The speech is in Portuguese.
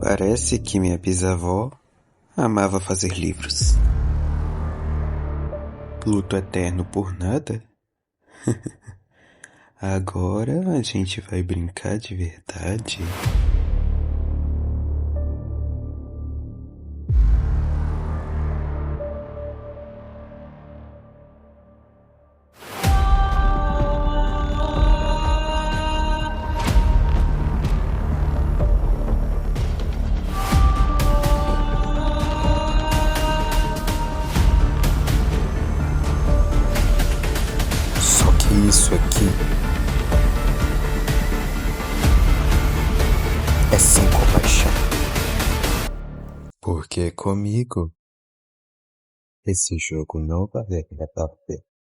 Parece que minha bisavó amava fazer livros. Luto eterno por nada? Agora a gente vai brincar de verdade. Só que isso aqui é sem compaixão. Porque comigo esse jogo não vai dar pra ver.